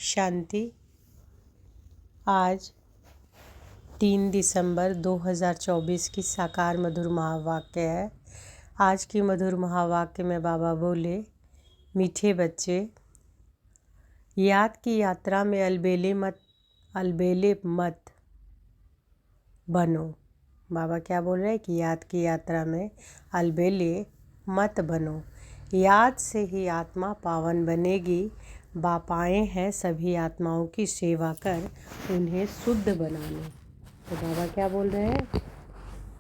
शांति। आज 3 दिसंबर 2024 की साकार मधुर महावाक्य है। आज की मधुर महावाक्य में बाबा बोले, मीठे बच्चे, याद की यात्रा में अलबेले मत बनो। बाबा क्या बोल रहे हैं कि याद की यात्रा में अलबेले मत बनो। याद से ही आत्मा पावन बनेगी। बाप आए हैं सभी आत्माओं की सेवा कर उन्हें शुद्ध बनाने। तो बाबा क्या बोल रहे हैं?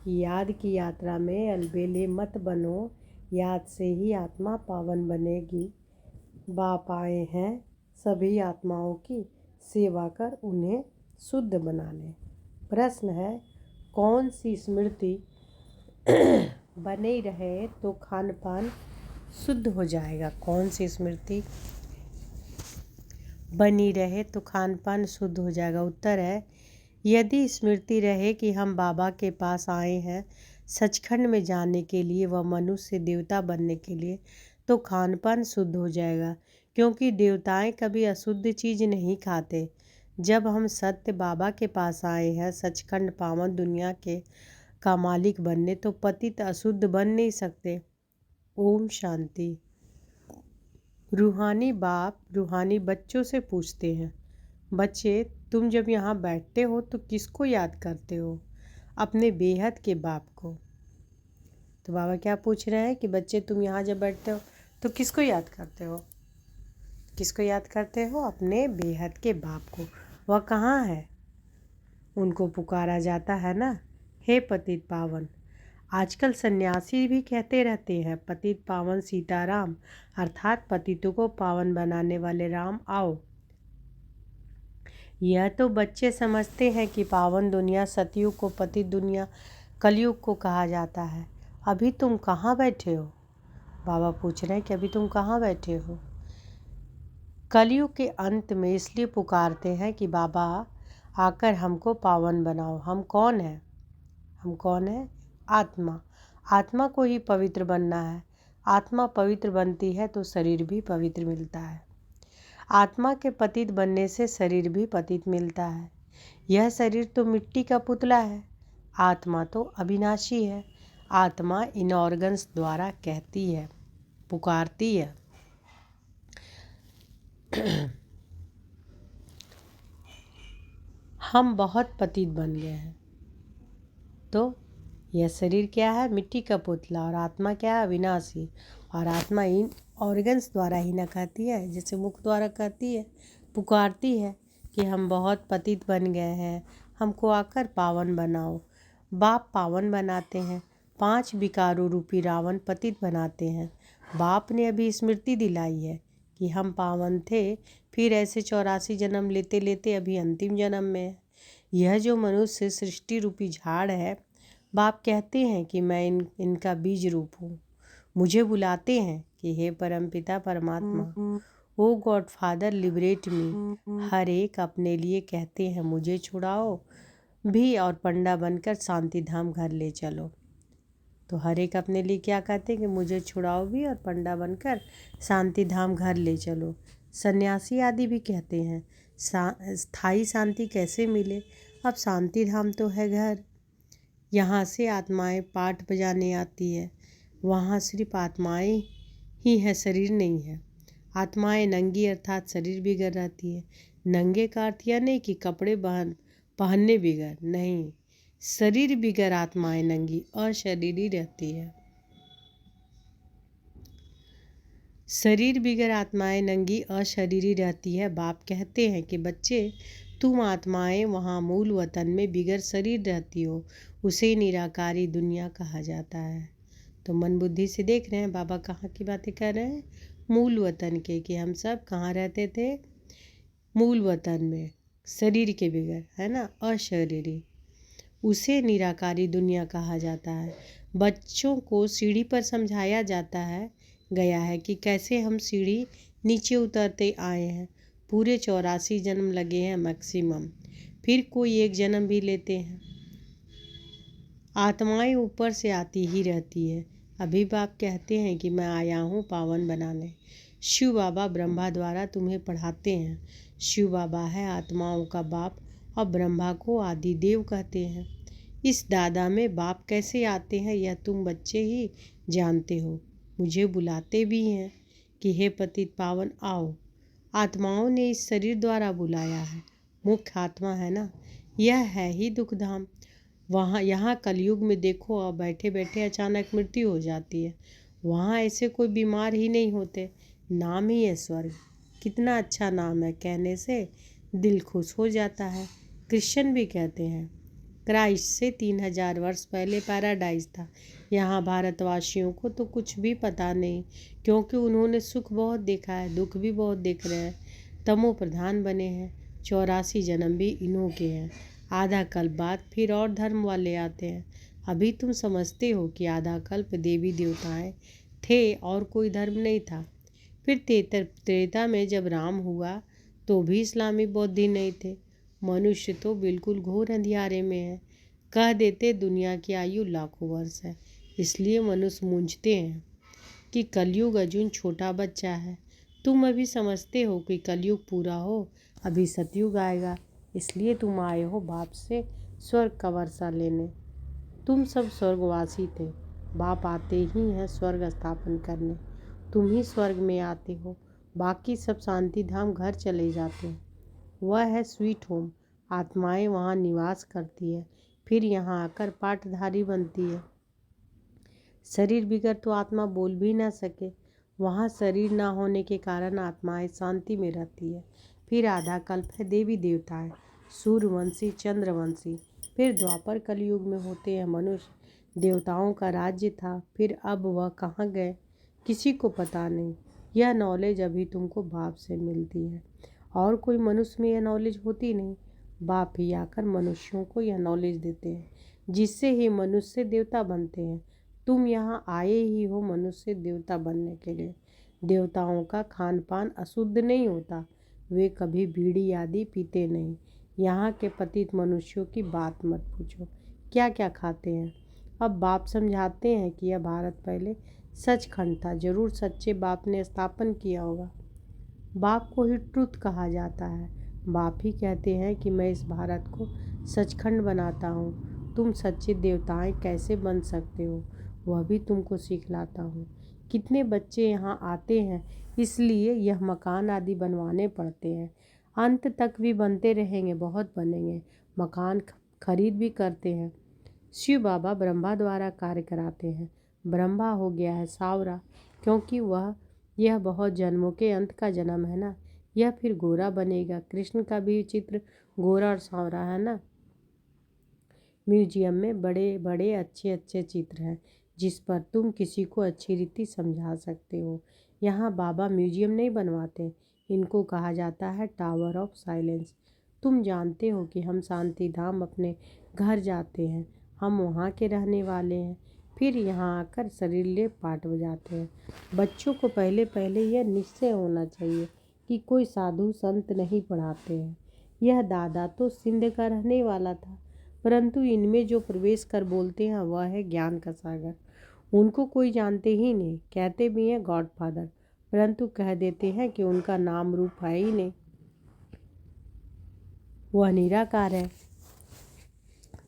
याद की यात्रा में अलबेले मत बनो। याद से ही आत्मा पावन बनेगी। बाप आए हैं सभी आत्माओं की सेवा कर उन्हें शुद्ध बनाने। प्रश्न है, कौन सी स्मृति बनी रहे तो खान पान शुद्ध हो जाएगा? कौन सी स्मृति बनी रहे तो खान पान शुद्ध हो जाएगा? उत्तर है, यदि स्मृति रहे कि हम बाबा के पास आए हैं सचखंड में जाने के लिए व मनुष्य देवता बनने के लिए, तो खान पान शुद्ध हो जाएगा। क्योंकि देवताएं कभी अशुद्ध चीज़ नहीं खाते। जब हम सत्य बाबा के पास आए हैं सचखंड पावन दुनिया के का मालिक बनने, तो पतित अशुद्ध बन नहीं सकते। ओम शांति। रूहानी बाप रूहानी बच्चों से पूछते हैं, बच्चे तुम जब यहाँ बैठते हो तो किसको याद करते हो? अपने बेहद के बाप को। तो बाबा क्या पूछ रहे हैं कि बच्चे तुम यहाँ जब बैठते हो तो किसको याद करते हो? किसको याद करते हो? अपने बेहद के बाप को। वह कहाँ है? उनको पुकारा जाता है ना, हे पतित पावन। आजकल सन्यासी भी कहते रहते हैं, पतित पावन सीताराम, अर्थात पतितों को पावन बनाने वाले राम आओ। यह तो बच्चे समझते हैं कि पावन दुनिया सतयुग को पतित दुनिया कलयुग को कहा जाता है। अभी तुम कहाँ बैठे हो? बाबा पूछ रहे हैं कि अभी तुम कहाँ बैठे हो? कलयुग के अंत में इसलिए पुकारते हैं कि बाबा आकर हमको पावन बनाओ। हम कौन हैं? हम कौन हैं? आत्मा। आत्मा को ही पवित्र बनना है। आत्मा पवित्र बनती है तो शरीर भी पवित्र मिलता है। आत्मा के पतित बनने से शरीर भी पतित मिलता है। यह शरीर तो मिट्टी का पुतला है, आत्मा तो अविनाशी है। आत्मा इन ऑर्गन्स द्वारा कहती है, पुकारती है। हम बहुत पतित बन गए हैं। तो यह शरीर क्या है? मिट्टी का पुतला। और आत्मा क्या है? अविनाशी। और आत्मा इन ऑर्गन्स द्वारा ही न कहती है, जैसे मुख द्वारा कहती है, पुकारती है कि हम बहुत पतित बन गए हैं, हमको आकर पावन बनाओ। बाप पावन बनाते हैं। 5 विकारों रूपी रावण पतित बनाते हैं। बाप ने अभी स्मृति दिलाई है कि हम पावन थे, फिर ऐसे 84 जन्म लेते लेते अभी अंतिम जन्म में है। यह जो मनुष्य सृष्टि रूपी झाड़ है, बाप कहते हैं कि मैं इनका बीज रूप हूँ। मुझे बुलाते हैं कि हे परमपिता परमात्मा, ओ गॉड फादर लिबरेट मी। हर एक अपने लिए कहते हैं मुझे छुड़ाओ भी और पंडा बनकर शांति धाम घर ले चलो। तो हर एक अपने लिए क्या कहते हैं कि मुझे छुड़ाओ भी और पंडा बनकर शांति धाम घर ले चलो। सन्यासी आदि भी कहते हैं स्थायी शांति कैसे मिले? अब शांति धाम तो है घर। यहाँ से आत्माएं पाठ बजाने आती है। वहाँ सिर्फ आत्माएं ही है, शरीर नहीं है। आत्माएं नंगी अर्थात शरीर बिगड़ रहती है। नंगे का अर्थ यह नहीं कि कपड़े पहनने बिगड़, नहीं, शरीर बिगड़ आत्माएं नंगी अशरीरी रहती है। शरीर बिगड़ आत्माएं नंगी अशरीरी रहती है। बाप कहते हैं कि बच्चे तुम आत्माएं वहाँ मूल वतन में बिगड़ शरीर रहती हो, उसे निराकारी दुनिया कहा जाता है। तो मन बुद्धि से देख रहे हैं बाबा कहाँ की बातें कर रहे हैं? मूल वतन के, कि हम सब कहाँ रहते थे? मूल वतन में, शरीर के बिगड़, है ना, अशरीरी, उसे निराकारी दुनिया कहा जाता है। बच्चों को सीढ़ी पर समझाया जाता है गया है कि कैसे हम सीढ़ी नीचे उतरते आए हैं। पूरे 84 जन्म लगे हैं मैक्सिमम, फिर कोई एक जन्म भी लेते हैं। आत्माएं ऊपर से आती ही रहती है। अभी बाप कहते हैं कि मैं आया हूँ पावन बनाने। शिव बाबा ब्रह्मा द्वारा तुम्हें पढ़ाते हैं। शिव बाबा है आत्माओं का बाप और ब्रह्मा को आदि देव कहते हैं। इस दादा में बाप कैसे आते हैं यह तुम बच्चे ही जानते हो। मुझे बुलाते भी हैं कि हे पतित पावन आओ। आत्माओं ने इस शरीर द्वारा बुलाया है। मुख्य आत्मा है ना, यह है ही दुखधाम। यहाँ कलयुग में देखो अब बैठे बैठे अचानक मृत्यु हो जाती है। वहाँ ऐसे कोई बीमार ही नहीं होते। नाम ही है स्वर्ग। कितना अच्छा नाम है, कहने से दिल खुश हो जाता है। क्रिश्चियन भी कहते हैं क्राइस्ट से 3000 वर्ष पहले पैराडाइज था। यहाँ भारतवासियों को तो कुछ भी पता नहीं, क्योंकि उन्होंने सुख बहुत देखा है, दुख भी बहुत देख रहे हैं। तमो प्रधान बने हैं। 84 जन्म भी इन्हों के हैं। आधा कल्प बाद फिर और धर्म वाले आते हैं। अभी तुम समझते हो कि आधा कल्प देवी देवताएं थे और कोई धर्म नहीं था। फिर त्रेता में जब राम हुआ तो भी इस्लामी बौद्ध ही नहीं थे। मनुष्य तो बिल्कुल घोर अंधियारे में है। कह देते दुनिया की आयु लाखों वर्ष है, इसलिए मनुष्य मूंझते हैं कि कलयुग अर्जुन छोटा बच्चा है। तुम अभी समझते हो कि कलयुग पूरा हो, अभी सतयुग आएगा, इसलिए तुम आए हो बाप से स्वर्ग का वर्षा लेने। तुम सब स्वर्गवासी थे, बाप आते ही हैं स्वर्ग स्थापन करने। तुम ही स्वर्ग में आते हो, बाकी सब शांति धाम घर चले जाते हैं। वह है स्वीट होम। आत्माएं वहाँ निवास करती है, फिर यहाँ आकर पाठधारी बनती है। शरीर बिगड़ तो आत्मा बोल भी ना सके। वहाँ शरीर ना होने के कारण आत्माएं शांति में रहती है। फिर आधा कल्प है देवी देवताएं, सूर्यवंशी चंद्रवंशी। फिर द्वापर कलयुग में होते हैं मनुष्य। देवताओं का राज्य था, फिर अब वह कहाँ गए किसी को पता नहीं। यह नॉलेज अभी तुमको बाप से मिलती है, और कोई मनुष्य में यह नॉलेज होती नहीं। बाप ही आकर मनुष्यों को यह नॉलेज देते हैं, जिससे ही मनुष्य देवता बनते हैं। तुम यहाँ आए ही हो मनुष्य देवता बनने के लिए। देवताओं का खान पान अशुद्ध नहीं होता, वे कभी बीड़ी आदि पीते नहीं। यहाँ के पतित मनुष्यों की बात मत पूछो, क्या क्या खाते हैं। अब बाप समझाते हैं कि यह भारत पहले सचखंड था, जरूर सच्चे बाप ने स्थापन किया होगा। बाप को ही ट्रुथ कहा जाता है। बाप ही कहते हैं कि मैं इस भारत को सचखंड बनाता हूँ। तुम सच्चे देवताएं कैसे बन सकते हो वह भी तुमको सिखलाता हूँ। कितने बच्चे यहाँ आते हैं, इसलिए यह मकान आदि बनवाने पड़ते हैं। अंत तक भी बनते रहेंगे, बहुत बनेंगे। मकान खरीद भी करते हैं। शिव बाबा ब्रह्मा द्वारा कार्य कराते हैं। ब्रह्मा हो गया है सावरा, क्योंकि यह बहुत जन्मों के अंत का जन्म है ना। यह फिर गोरा बनेगा। कृष्ण का भी चित्र गोरा और सांवरा है ना। म्यूजियम में बड़े बड़े अच्छे अच्छे चित्र हैं, जिस पर तुम किसी को अच्छी रीति समझा सकते हो। यहाँ बाबा म्यूजियम नहीं बनवाते, इनको कहा जाता है टावर ऑफ साइलेंस। तुम जानते हो कि हम शांति धाम अपने घर जाते हैं, हम वहाँ के रहने वाले हैं। फिर यहाँ आकर शरीर ले पाठ बजाते हैं। बच्चों को पहले पहले यह निश्चय होना चाहिए कि कोई साधु संत नहीं पढ़ाते हैं। यह दादा तो सिंध का रहने वाला था, परंतु इनमें जो प्रवेश कर बोलते हैं वह है ज्ञान का सागर। उनको कोई जानते ही नहीं। कहते भी हैं गॉड फादर, परंतु कह देते हैं कि उनका नाम रूप है ही नहीं, वह निराकार है।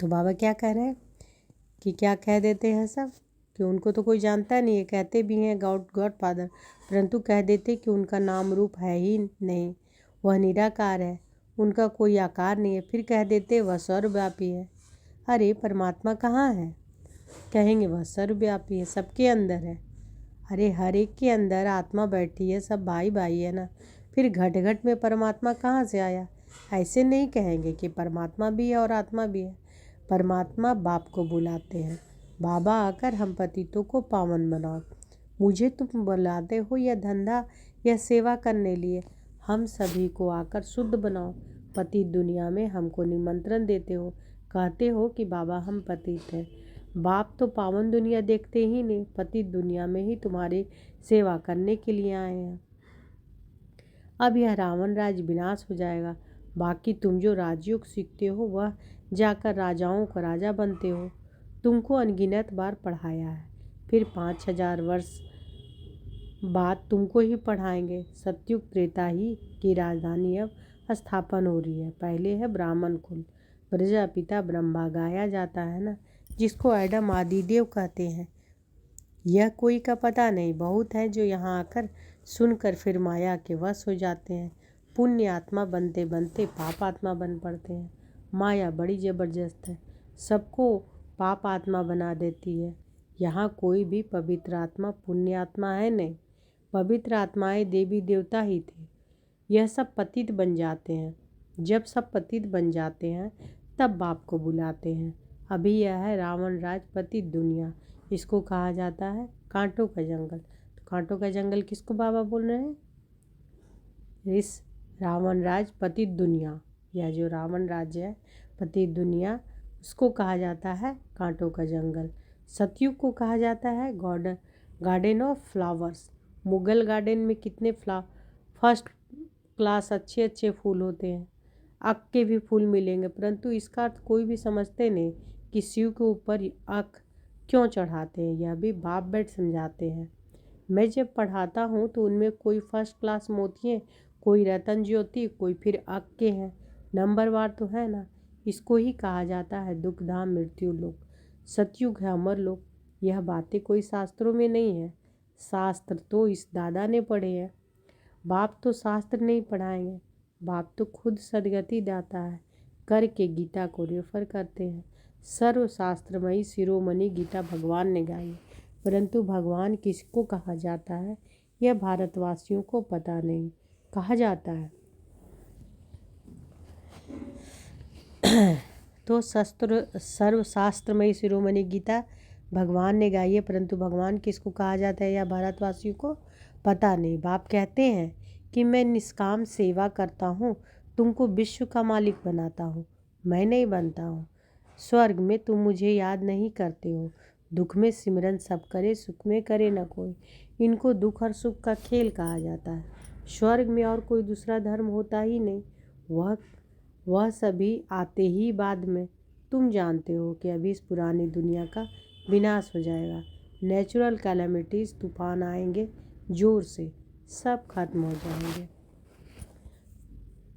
तो बाबा क्या कह रहे हैं कि क्या कह देते हैं सब कि उनको तो कोई जानता नहीं है। कहते भी हैं गॉड फादर, परंतु कह देते कि उनका नाम रूप है ही नहीं, वह निराकार है, उनका कोई आकार नहीं है। फिर कह देते वह सर्वव्यापी है। अरे परमात्मा कहाँ है? कहेंगे वह सर्वव्यापी है, सबके अंदर है। अरे हर एक के अंदर आत्मा बैठी है, सब भाई भाई है ना। फिर घट घट में परमात्मा कहाँ से आया? ऐसे नहीं कहेंगे कि परमात्मा भी है और आत्मा भी है। परमात्मा बाप को बुलाते हैं, बाबा आकर हम पतितों को पावन बनाओ। मुझे तुम बुलाते हो यह धंधा या सेवा करने लिए, हम सभी को आकर शुद्ध बनाओ। पतित दुनिया में हमको निमंत्रण देते हो, कहते हो कि बाबा हम पतित हैं। बाप तो पावन दुनिया देखते ही नहीं, पतित दुनिया में ही तुम्हारी सेवा करने के लिए आए हैं। अब यह रावण राज विनाश हो जाएगा, बाकी तुम जो राजयोग सीखते हो वह जाकर राजाओं का राजा बनते हो। तुमको अनगिनत बार पढ़ाया है। फिर 5000 वर्ष बात तुमको ही पढ़ाएंगे। सतयुग त्रेता ही की राजधानी अब स्थापन हो रही है। पहले है ब्राह्मण कुल, प्रजापिता ब्रह्मा गाया जाता है ना, जिसको एडम आदिदेव कहते हैं। यह कोई का पता नहीं, बहुत है जो यहाँ आकर सुनकर फिर माया के वश हो जाते हैं। पुण्य आत्मा बनते बनते पाप आत्मा बन पड़ते हैं। माया बड़ी जबरदस्त है, सबको पाप आत्मा बना देती है। यहाँ कोई भी पवित्र आत्मा पुण्य आत्मा है नहीं। पवित्र आत्माएं देवी देवता ही थे। यह सब पतित बन जाते हैं। जब सब पतित बन जाते हैं तब बाप को बुलाते हैं। अभी यह है रावण राज पतित दुनिया। इसको कहा जाता है कांटों का जंगल। तो कांटों का जंगल किसको बाबा बोल रहे हैं? इस रावण राज पतित दुनिया, या जो रावण राज्य है पतित दुनिया, उसको कहा जाता है कांटों का जंगल। सतयुग को कहा जाता है garden of flowers. Mughal garden में कितने फर्स्ट क्लास अच्छे अच्छे फूल होते हैं, अक के भी फूल मिलेंगे, परंतु इसका अर्थ कोई भी समझते नहीं कि शिव के ऊपर अक क्यों चढ़ाते हैं। यह भी बाप बैठ समझाते हैं। मैं जब पढ़ाता हूँ तो उनमें कोई फर्स्ट क्लास मोतिये, कोई रतन ज्योति, कोई फिर अक के हैं। नंबरवार तो है ना। इसको ही कहा जाता है दुखधाम मृत्यु लोक। सतयुग है अमर लोक। यह बातें कोई शास्त्रों में नहीं है। शास्त्र तो इस दादा ने पढ़े हैं। बाप तो शास्त्र नहीं पढ़ाएंगे। बाप तो खुद सदगति दाता है, करके गीता को रेफर करते हैं। सर्वशास्त्रमयी शिरोमणि गीता भगवान ने गाई, परंतु भगवान किसको कहा जाता है यह भारतवासियों को पता नहीं। कहा जाता है तो सर्वशास्त्रमयी शिरोमणि गीता भगवान ने गाई है, परंतु भगवान किसको कहा जाता है यह भारतवासियों को पता नहीं। बाप कहते हैं कि मैं निष्काम सेवा करता हूँ, तुमको विश्व का मालिक बनाता हूँ। मैं नहीं बनता हूँ। स्वर्ग में तुम मुझे याद नहीं करते हो। दुख में सिमरन सब करे, सुख में करे न कोई। इनको दुख और सुख का खेल कहा जाता है। स्वर्ग में और कोई दूसरा धर्म होता ही नहीं। वह सभी आते ही बाद में। तुम जानते हो कि अभी इस पुरानी दुनिया का विनाश हो जाएगा। नेचुरल कैलेमिटीज, तूफान आएंगे जोर से, सब खत्म हो जाएंगे।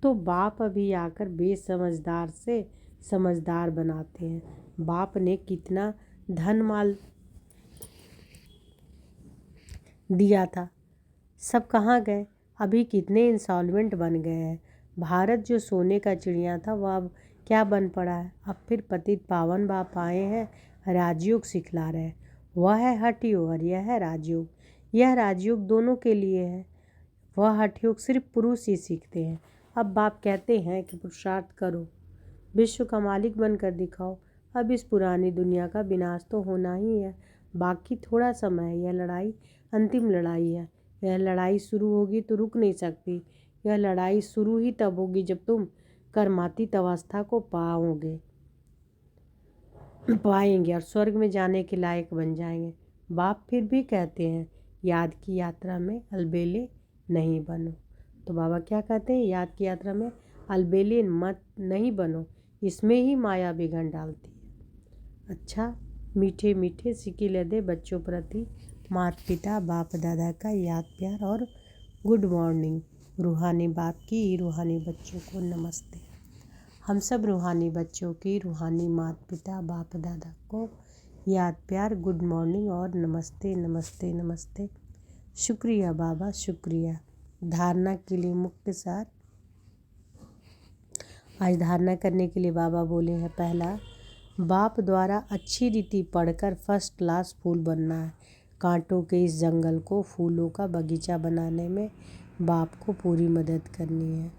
तो बाप अभी आकर बेसमझदार से समझदार बनाते हैं। बाप ने कितना धन माल दिया था, सब कहाँ गए? अभी कितने इंस्टॉलमेंट बन गए हैं। भारत जो सोने का चिड़िया था वह अब क्या बन पड़ा है? अब फिर पतित पावन बाप आए हैं, राजयोग सिखला रहे हैं। वह है हठ योग और यह है राजयोग। यह राजयोग दोनों के लिए है। वह हठ योग सिर्फ पुरुष ही सीखते हैं। अब बाप कहते हैं कि पुरुषार्थ करो, विश्व का मालिक बनकर दिखाओ। अब इस पुरानी दुनिया का विनाश तो होना ही है। बाकी थोड़ा समय है। यह लड़ाई अंतिम लड़ाई है। यह लड़ाई शुरू होगी तो रुक नहीं सकती। यह लड़ाई शुरू ही तब होगी जब तुम कर्मातीत अवस्था को पाएंगे और स्वर्ग में जाने के लायक बन जाएंगे। बाप फिर भी कहते हैं याद की यात्रा में अलबेले नहीं बनो। तो बाबा क्या कहते हैं? याद की यात्रा में अलबेले मत नहीं बनो, इसमें ही माया बिगड़ डालती है। अच्छा, मीठे मीठे सिक्के लदे बच्चों प्रति माता पिता बाप दादा का याद प्यार और गुड मॉर्निंग। रूहानी बाप की रूहानी बच्चों को नमस्ते। हम सब रूहानी बच्चों की रूहानी माता पिता बाप दादा को याद प्यार, गुड मॉर्निंग और नमस्ते नमस्ते नमस्ते। शुक्रिया बाबा, शुक्रिया। धारणा के लिए मुख्य सार। आज धारणा करने के लिए बाबा बोले हैं, पहला, बाप द्वारा अच्छी रीति पढ़कर फर्स्ट क्लास फूल बनना है। कांटों के इस जंगल को फूलों का बगीचा बनाने में बाप को पूरी मदद करनी है।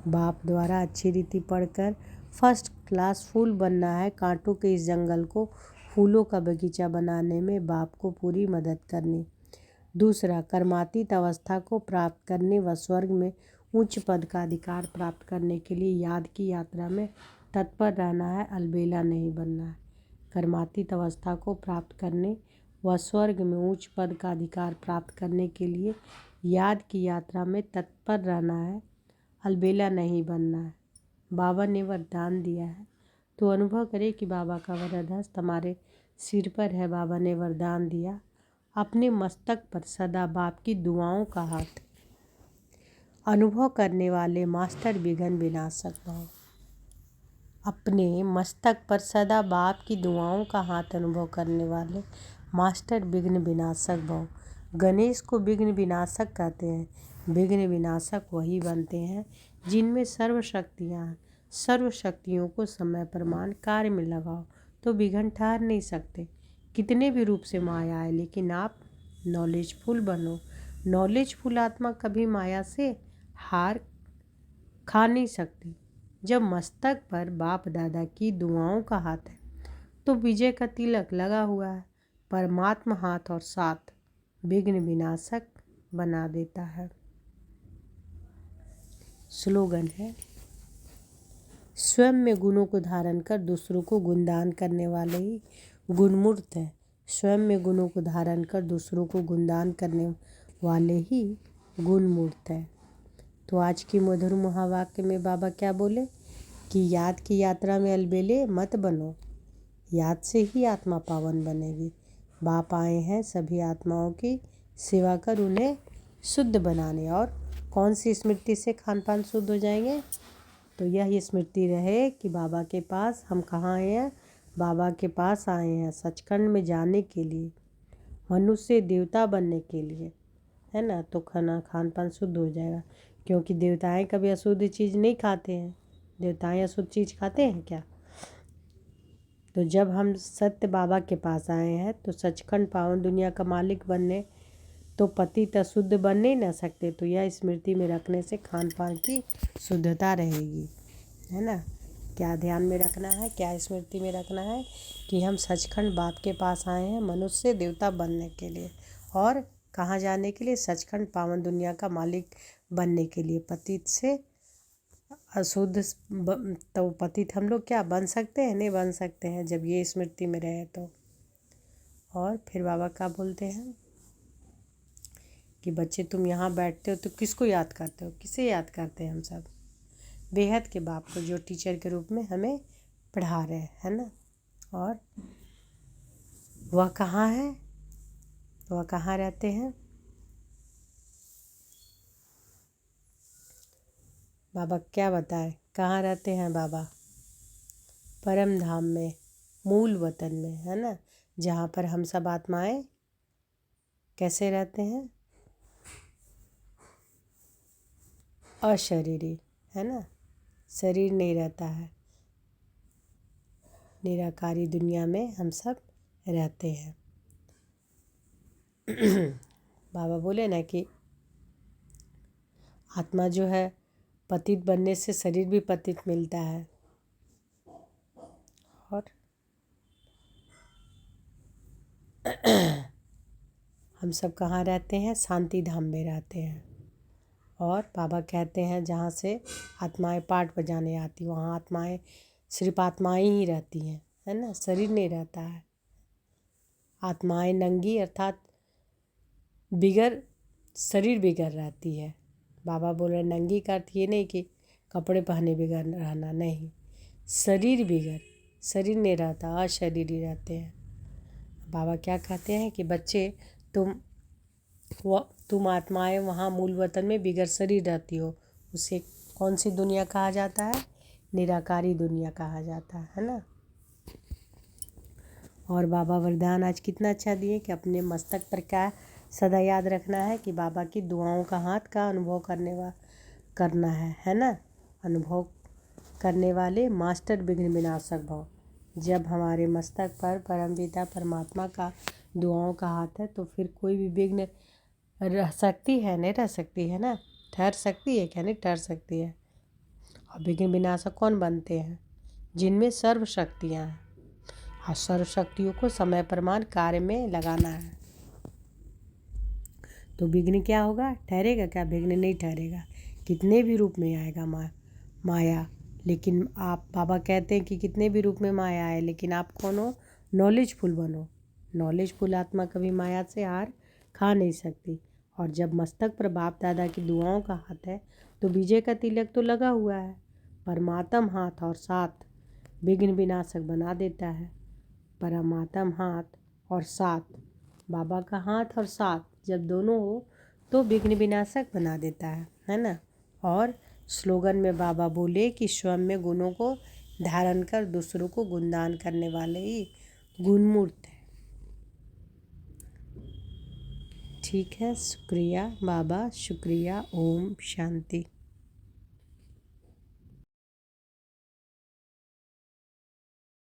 बाप द्वारा अच्छी रीति पढ़कर फर्स्ट क्लास फूल बनना है। कांटों के इस जंगल को फूलों का बगीचा बनाने में बाप को पूरी मदद करनी। दूसरा, कर्मातीत अवस्था को प्राप्त करने व स्वर्ग में उच्च पद का अधिकार प्राप्त करने के लिए याद की यात्रा में तत्पर रहना है, अलबेला नहीं बनना है। कर्मातीत अवस्था को प्राप्त करने व स्वर्ग में उच्च पद का अधिकार प्राप्त करने के लिए याद की यात्रा में तत्पर रहना है, अलबेला नहीं बनना है। बाबा ने वरदान दिया है तो अनुभव करें कि बाबा का वरद हस्त हमारे सिर पर है। बाबा ने वरदान दिया, अपने मस्तक पर सदा बाप की दुआओं का हाथ अनुभव करने वाले मास्टर विघ्न विनाशक भव। अपने मस्तक पर सदा बाप की दुआओं का हाथ अनुभव करने वाले मास्टर विघ्न विनाशक भव। गणेश को विघ्न विनाशक कहते हैं। विघ्न विनाशक वही बनते हैं जिनमें सर्व शक्तियाँ हैं। सर्व शक्तियों को समय प्रमाण कार्य में लगाओ तो विघ्न ठहर नहीं सकते। कितने भी रूप से माया आए, लेकिन आप नॉलेजफुल बनो। नॉलेजफुल आत्मा कभी माया से हार खा नहीं सकती। जब मस्तक पर बाप दादा की दुआओं का हाथ है तो विजय का तिलक लगा हुआ है। परमात्मा हाथ और साथ विघ्न विनाशक बना देता है। स्लोगन है, स्वयं में गुणों को धारण कर दूसरों को गुणदान करने वाले ही गुणमूर्त हैं। स्वयं में गुणों को धारण कर दूसरों को गुणदान करने वाले ही गुणमूर्त हैं। तो आज की मधुर महावाक्य में बाबा क्या बोले कि याद की यात्रा में अलबेले मत बनो, याद से ही आत्मा पावन बनेगी। बाप आए हैं सभी आत्माओं की सेवा कर उन्हें शुद्ध बनाने। और कौन सी स्मृति से खान पान शुद्ध हो जाएंगे? तो यह स्मृति रहे कि बाबा के पास हम कहाँ आए हैं। बाबा के पास आए हैं सचखंड में जाने के लिए, मनुष्य देवता बनने के लिए, है ना। तो खान पान शुद्ध हो जाएगा, क्योंकि देवताएं कभी अशुद्ध चीज़ नहीं खाते हैं। देवताएं अशुद्ध चीज़ खाते हैं क्या? तो जब हम सत्य बाबा के पास आए हैं तो सचखंड पावन दुनिया का मालिक बनने, तो पतित अशुद्ध बन नहीं ना सकते। तो यह स्मृति में रखने से खान पान की शुद्धता रहेगी, है ना। क्या ध्यान में रखना है, क्या स्मृति में रखना है कि हम सचखंड बाप के पास आए हैं मनुष्य देवता बनने के लिए। और कहाँ जाने के लिए? सचखंड पावन दुनिया का मालिक बनने के लिए। पतित से अशुद्ध तो पतित हम लोग क्या बन सकते हैं? नहीं बन सकते हैं जब ये स्मृति में रहे तो। और फिर बाबा क्या बोलते हैं कि बच्चे तुम यहाँ बैठते हो तो किसको याद करते हो? किसे याद करते हैं? हम सब बेहद के बाप को, जो टीचर के रूप में हमें पढ़ा रहे हैं, है ना। और वह कहाँ है? वह कहाँ रहते हैं? बाबा क्या बताए कहाँ रहते हैं बाबा? परम धाम में, मूल वतन में, है ना। जहाँ पर हम सब आत्माएं कैसे रहते हैं? अशरीरी, है ना। शरीर नहीं रहता है, निराकारी दुनिया में हम सब रहते हैं। बाबा बोले ना कि आत्मा जो है पतित बनने से शरीर भी पतित मिलता है। और हम सब कहाँ रहते हैं? शांति धाम में रहते हैं। और बाबा कहते हैं जहाँ से आत्माएं पाठ बजाने आती, वहाँ आत्माएं सिर्फ आत्माएं ही रहती हैं, है ना। शरीर नहीं रहता है। आत्माएं नंगी अर्थात बिगर शरीर बिगर रहती है। बाबा बोल रहे नंगी का अर्थ ये नहीं कि कपड़े पहने बिगर रहना, नहीं, शरीर बिगर, शरीर नहीं रहता, अशरीरी रहते हैं। बाबा क्या कहते हैं कि बच्चे तुम आत्माएं वहाँ मूल वतन में बिगर शरीर रहती हो। उसे कौन सी दुनिया कहा जाता है? निराकारी दुनिया कहा जाता है ना। और बाबा वरदान आज कितना अच्छा दिए कि अपने मस्तक पर क्या सदा याद रखना है कि बाबा की दुआओं का हाथ का अनुभव करना है ना। अनुभव करने वाले मास्टर विघ्न विनाशक भव। जब हमारे मस्तक पर परमपिता परमात्मा का दुआओं का हाथ है तो फिर कोई भी विघ्न रह सकती है? नहीं रह सकती है ना। ठहर सकती है क्या? नहीं ठहर सकती है। और विघ्न विनाशक कौन बनते हैं? जिनमें सर्व शक्तियाँ हैं। और सर्व शक्तियों को समय प्रमाण कार्य में लगाना है। तो विघ्न क्या होगा? ठहरेगा क्या? विघ्न नहीं ठहरेगा। कितने भी रूप में आएगा माया, लेकिन आप बाबा कहते हैं कि कितने भी रूप में माया आए, लेकिन आप कौन हो? नॉलेजफुल बनो। नॉलेजफुल आत्मा कभी माया से हार खा नहीं सकती। और जब मस्तक पर बाप दादा की दुआओं का हाथ है तो विजय का तिलक तो लगा हुआ है। परमात्म हाथ और साथ विघ्न विनाशक बना देता है। परमात्म हाथ और साथ बाबा का हाथ और साथ जब दोनों हो तो विघ्न विनाशक बना देता है ना। और स्लोगन में बाबा बोले कि स्वयं में गुणों को धारण कर दूसरों को गुणदान करने वाले ही गुणमूर्त है। ठीक है, शुक्रिया बाबा, शुक्रिया। ओम शांति।